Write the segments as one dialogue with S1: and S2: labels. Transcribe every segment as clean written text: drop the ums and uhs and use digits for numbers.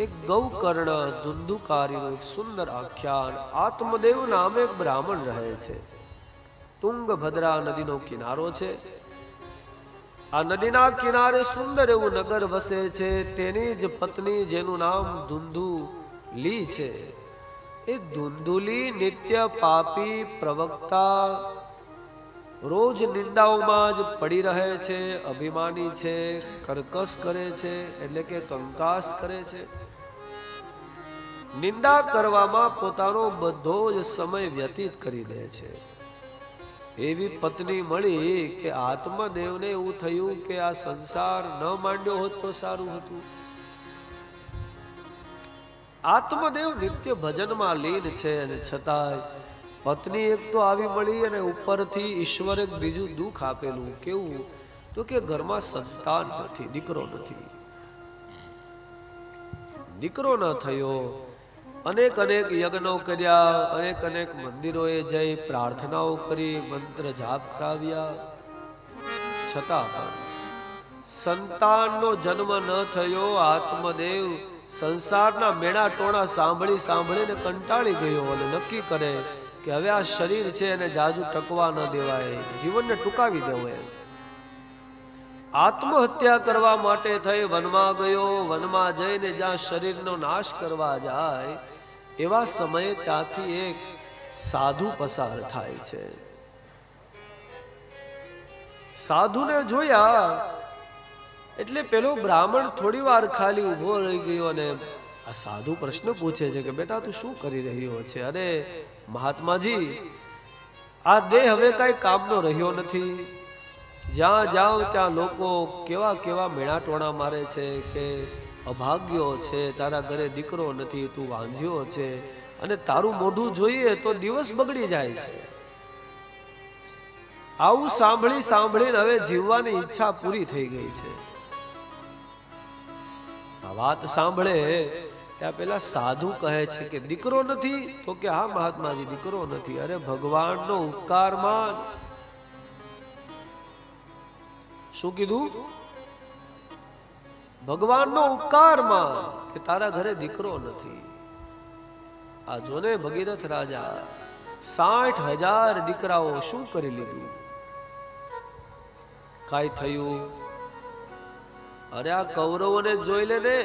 S1: એક ગૌકર્ણ ધુંધુકારીનું એક સુંદર આખ્યાન. આત્મદેવ નામે એક બ્રાહ્મણ રહે છે. તુંગભદ્રા નદીનો કિનારો છે. આ નદીના કિનારે સુંદર એવું નગર વસે છે. તેની જ પત્ની, જેનું નામ ધુંધુલી છે, એ ધુંધુલી નિત્ય પાપી પ્રવક્તા, રોજ નિંદાઓમાં જ પડી રહે છે. અભિમાની છે, કર્કશ કરે છે, એટલે કે કંકાસ કરે છે. નિંદા કરવામાં પોતાનો બધો જ સમય વ્યતીત કરી દે છે. એવી પત્ની મળી કે આત્મદેવને એવું થયું કે આ સંસાર ન માંડ્યો હોત તો સારું હતું. આત્મદેવ નિત્ય ભજનમાં લીન છે અને છતાંય પત્ની એક તો આવી મળી અને ઉપરથી ઈશ્વરે બીજું દુઃખ આપેલું. કેવું? તો કે ઘરમાં સંતાન નથી, દીકરો નથી. દીકરો ન થયો. અનેક અનેક યજ્ઞો કર્યા, અનેક અનેક મંદિરોએ જઈ પ્રાર્થનાઓ કરી, મંત્ર જાપ કરાવ્યા, છતાં પણ સંતાનનો જન્મ ન થયો. આત્મદેવ સંસારના મેણા ટોણા સાંભળી સાંભળીને કંટાળી ગયો અને નક્કી કરે કે હવે આ શરીર છે એને જાજુ ટકવા ન દેવાય, જીવનને ટૂંકાવી દેવાય. આત્મહત્યા કરવા માટે થઈ વનમાં ગયો. વનમાં જઈને જ્યાં શરીરનો નાશ કરવા જાય એવા સમયે ત્યાંથી એક સાધુ પસાર થાય છે. સાધુને જોયા એટલે પેલો બ્રાહ્મણ થોડી વાર ખાલી ઉભો રહી ગયો અને આ સાધુ પ્રશ્ન પૂછે છે કે બેટા તું શું કરી રહ્યો છે? અરે મહાત્માજી, આ દેહ હવે કઈ કામનો રહ્યો નથી. જ્યાં જાઓ ત્યાં લોકો કેવા કેવા મેણાટોણા મારે છે કે અભાગ્યો છે, તારા ઘરે દીકરો નથી, તું વાંઝ્યો છે, અને તારું મોઢું જોઈએ તો દિવસ બગડી જાય છે. આવું સાંભળી સાંભળીને હવે જીવવાની ઈચ્છા પૂરી થઈ ગઈ છે. આ વાત સાંભળે ત્યાં પેલા સાધુ કહે છે કે દીકરો નથી? તો કે હા મહાત્માજી, દીકરો નથી. અરે ભગવાનનો ઉપકાર માન. શું કીધું? ભગવાનનો ઉપકાર માન કે તારા ઘરે દીકરો નથી. આ જોને ભગીરથ રાજા 60,000 દીકરાઓ શું કરી લીધું? કાઈ થયું? અરે આ કૌરવોને જોઈ લે ને,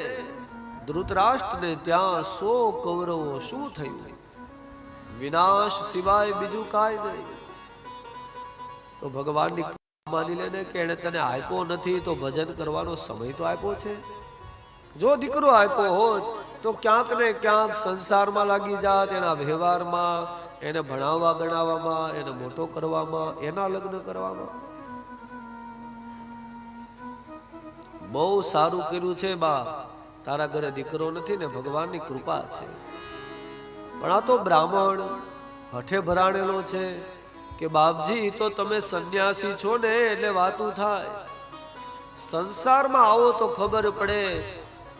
S1: ધૃતરાષ્ટ્રને ત્યાં 100 કૌરવો, શું થયું? વિનાશ સિવાય બીજું કાંઈ નહીં. તો ભગવાનની માની લે ને કે એને તને આપ્યો નથી તો ભજન કરવાનો સમય તો આપ્યો છે. જો દીકરો આપ્યો હોત તો ક્યાંક ને ક્યાંક સંસારમાં લાગી જાત, એના વ્યવહારમાં, એને ભણાવવા ગણાવવામાં, એને મોટો કરવામાં, એના લગ્ન કરવામાં. બહુ સારું કર્યું છે બા, તારા ઘરે દીકરો નથી ને ભગવાનની કૃપા છે. પણ આ તો બ્રાહ્મણ હઠે ભરાણેલો છે કે બાપજી તો તમે સંન્યાસી છો ને એટલે વાતું થાય. સંસારમાં આવો તો ખબર પડે.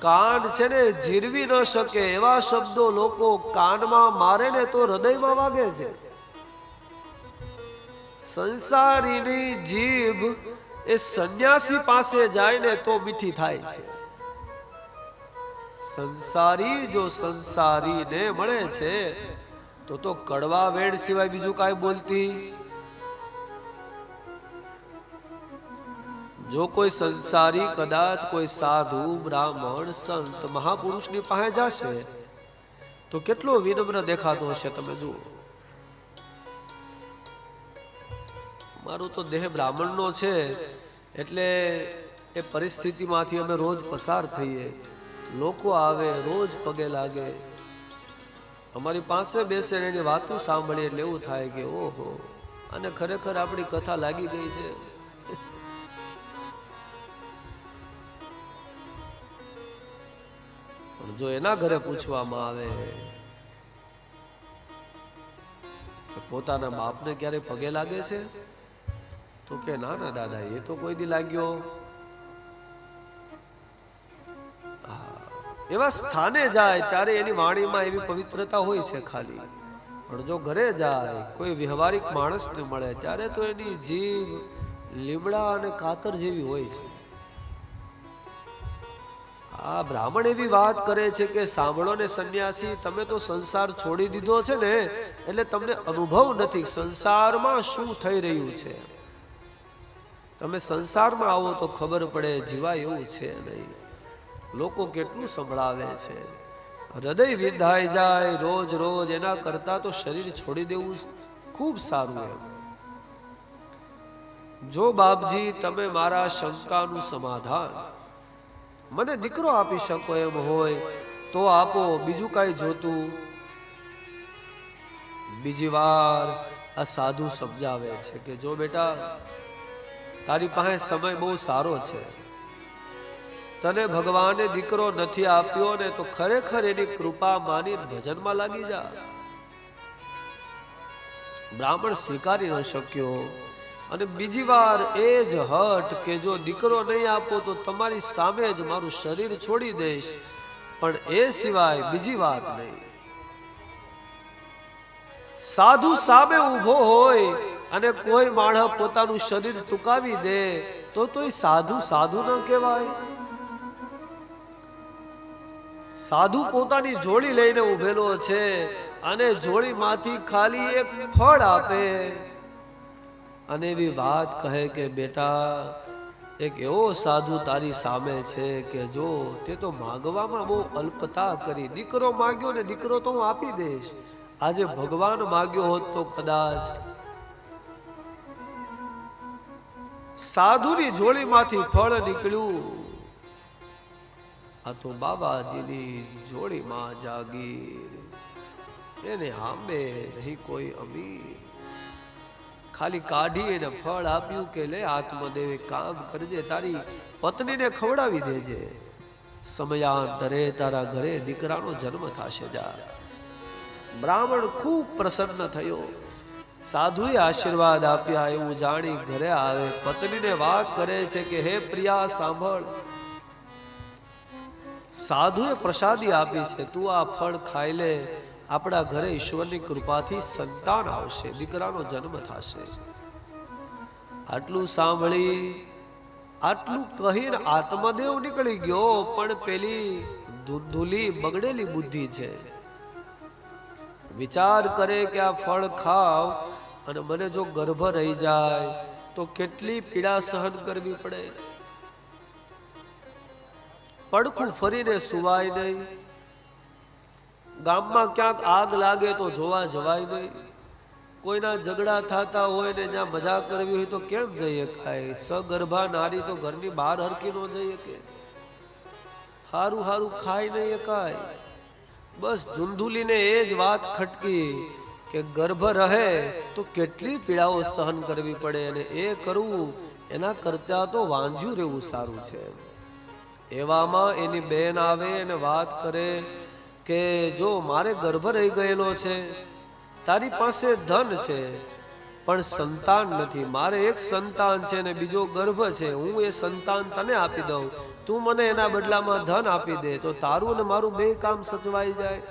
S1: કાન છે ને જીરવી ન શકે એવા શબ્દો લોકો કાનમાં મારે ને તો હૃદયમાં વાગે છે. સંસારીની જીભ એ સંન્યાસી પાસે જાય ને તો મીઠી થાય છે. સંસારી જો સંસારીને મળે છે તો કડવા વેણ સિવાય બીજું કાંઈ બોલતી. જો કોઈ સંસારી કદાચ કોઈ સાધુ, બ્રાહ્મણ, સંત, મહાપુરુષની પાસે જશે તો કેટલો વિનમ્ર દેખાતો હશે. તમે જુઓ, મારું તો દેહ બ્રાહ્મણનો છે એટલે એ પરિસ્થિતિમાંથી અમે રોજ પસાર થઈએ. લોકો આવે, રોજ પગે લાગે, અમારી પાસે બેસે એની વાતો સાંભળીએ એટલે એવું થાય કે ઓહો, અને ખરેખર આપણી કથા લાગી ગઈ છે. પણ જો એના ઘરે પૂછવામાં આવે પોતાના બાપને ક્યારે પગે લાગે છે તો કે ના ના દાદા, એ તો કોઈ દી લાગ્યો. એવા સ્થાને જાય ત્યારે એની વાણીમાં એવી પવિત્રતા હોય છે ખાલી. પણ જો ઘરે જાય, કોઈ વ્યવહારિક માણસને મળે ત્યારે તો એની જીભ લીમડા અને કાતર જેવી હોય છે. આ બ્રાહ્મણ એવી વાત કરે છે કે સાંભળો ને સંન્યાસી, તમે તો સંસાર છોડી દીધો છે ને, એટલે તમને અનુભવ નથી સંસારમાં શું થઈ રહ્યું છે. તમે સંસારમાં આવો તો ખબર પડે, જીવાય એવું છે નહીં. લોકો કેટલું સંભળાવે છે, હૃદય વિંધાઈ જાય રોજ રોજ. એના કરતા તો શરીર છોડી દેવું ખૂબ સારું. એમ જો બાપજી તમે મારા શંકાનું સમાધાન મને દીકરો આપી શકો એમ હોય તો આપો, બીજું કાંઈ જોતું. બીજી વાર આ સાધુ સમજાવે છે કે જો બેટા, તારી પાસે સમય બહુ સારો છે, તને ભગવાને દીકરો નથી આપ્યો ને તો ખરેખર એની કૃપા માની ભજનમાં લાગી જા. બ્રાહ્મણ સ્વીકારી ન શક્યો અને બીજી વાર એ જ હટ કે જો દીકરો નહીં આપો તો તમારી સામે જ મારું શરીર છોડી દઈશ, પણ એ સિવાય બીજી વાત નહીં. સાધુ સામે ઊભો હોય અને કોઈ માણસ પોતાનું શરીર ટૂંકાવી દે તો એ સાધુ સાધુ ન કહેવાય. સાધુ પોતાની જોડી લઈને ઉભેલો છે અને જોડીમાંથી ખાલી એક ફળ આપે અને એવી વાત કહે કે બેટા, એક એવો સાધુ તારી સામે છે કે જો તે તો માગવામાં બહુ અલ્પતા કરી. દીકરો માગ્યો ને દીકરો તો હું આપી દઈશ, આજે ભગવાન માગ્યો હોત તો કદાચ. સાધુની જોડીમાંથી ફળ નીકળ્યું. આ તો બાબાજીની જોડીમાં જાગીર. એને આંબે નહીં કોઈ અમીર, ખાલી કાઢી એને ફળ આપ્યું કે લે આત્મદેવ કામ કરજે, તારી પત્નીને ખવડાવી દેજે, સમયાંતરે તારા ઘરે દીકરાનો જન્મ થશે. જા. બ્રાહ્મણ ખૂબ પ્રસન્ન થયો. સાધુએ આશીર્વાદ આપ્યા એવું જાણી ઘરે આવે, પત્નીને વાત કરે છે કે હે પ્રિયા સાંભળ, સાધુએ પ્રસાદી આપી છે, તું આ ફળ ખાઈ લે, આપણા ઘરે ઈશ્વરની કૃપાથી સંતાન આવશે, દીકરાનો જન્મ થશે. આટલું સાંભળી આટલું કહીને આત્મદેવ નીકળી ગયો. પણ પેલી ધૂંધુલી બગડેલી બુદ્ધિ છે, વિચાર કરે કે આ ફળ ખાવ અને મને જો ગર્ભ રહી જાય તો કેટલી પીડા સહન કરવી પડે. પડખું ફરીને સુવાય નહીં, ગામમાં ક્યાંક આગ લાગે તો જોવા જવાય નહીં, કોઈના ઝઘડા થતા હોય ને જ્યાં મજા કરવી હોય તો કેમ જઈએ કાંઈ. સગર્ભા નારી તો ઘરની બહાર હરકી ન જઈએ કે હારું હારું ખાઈ નહીં કાંઈ. બસ ધૂંધુલીને એ જ વાત ખટકી કે ગર્ભ રહે તો કેટલી પીડાઓ સહન કરવી પડે, અને એ કરવું એના કરતા તો વાંજ્યું રહેવું સારું છે. એવામાં એની બેન આવે અને વાત કરે કે જો મારે ગર્ભ રહી ગયેલો છે, તારી પાસે ધન છે પણ સંતાન નથી, મારે એક સંતાન છે ને બીજો ગર્ભ છે, હું એ સંતાન તને આપી દઉં, તું મને એના બદલામાં ધન આપી દે તો તારું ને મારું બે કામ સચવાઈ જાય.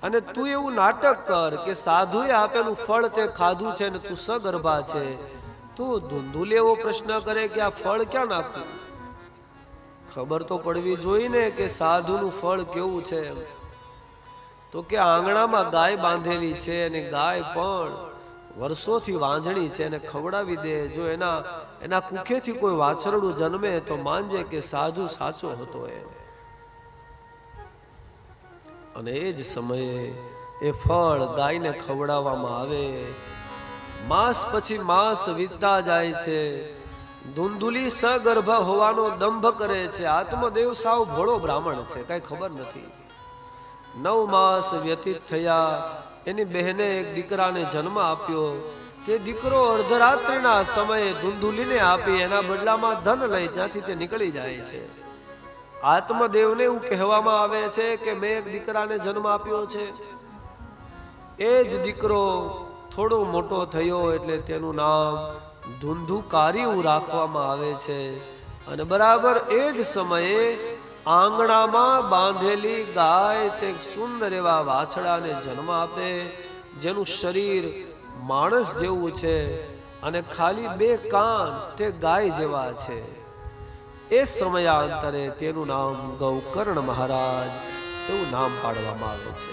S1: અને તું એવું નાટક કર કે સાધુએ આપેલું ફળ તે ખાધું છે ને તું સગર્ભા છે. તું ધૂંધુલી એવો પ્રશ્ન કરે કે આ ફળ ક્યાં નાખું. ખબર તો પડવી જોઈએ ને કે સાધુનું ફળ કેવું છે. તો કે આંગણામાં ગાય બાંધેલી છે અને ગાય પણ વર્ષોથી વાંજણી છે અને ખવડાવી દે. જો એના કુખેથી કોઈ વાછરડું જન્મે તો માનજે કે સાધુ સાચો હતો એ. અને એ જ સમયે એ ફળ ગાયને ખવડાવવામાં આવે. માસ પછી માસ વીતતા જાય છે. ધૂંધુલી સગર્ભ હોવાનો દંભ કરે છે. આત્મદેવ સાવ ભોળો બ્રાહ્મણ છે, કઈ ખબર નથી. 9 માસ વ્યતીત થયા. એની બહેને એક દીકરાને જન્મ આપ્યો. તે દીકરો અર્ધરાત્રિના સમયે ધૂંધુલીને આપી એના બદલામાં ધન લઈ ત્યાંથી તે નીકળી જાય છે. આત્મદેવને એવું કહેવામાં આવે છે કે મેં એક દીકરાને જન્મ આપ્યો છે. એ જ દીકરો થોડો મોટો થયો એટલે તેનું નામ ધુંધુકાર્યું રાખવામાં આવે છે. અને બરાબર એ જ સમયે આંગણામાં બાંધેલી ગાય તે સુંદર એવા વાછડાને જન્મ આપે, જેનું શરીર માણસ જેવું છે અને ખાલી 2 કાન તે ગાય જેવા છે. એ સમયાંતરે તેનું નામ ગૌકર્ણ મહારાજ એવું નામ પાડવામાં આવે છે.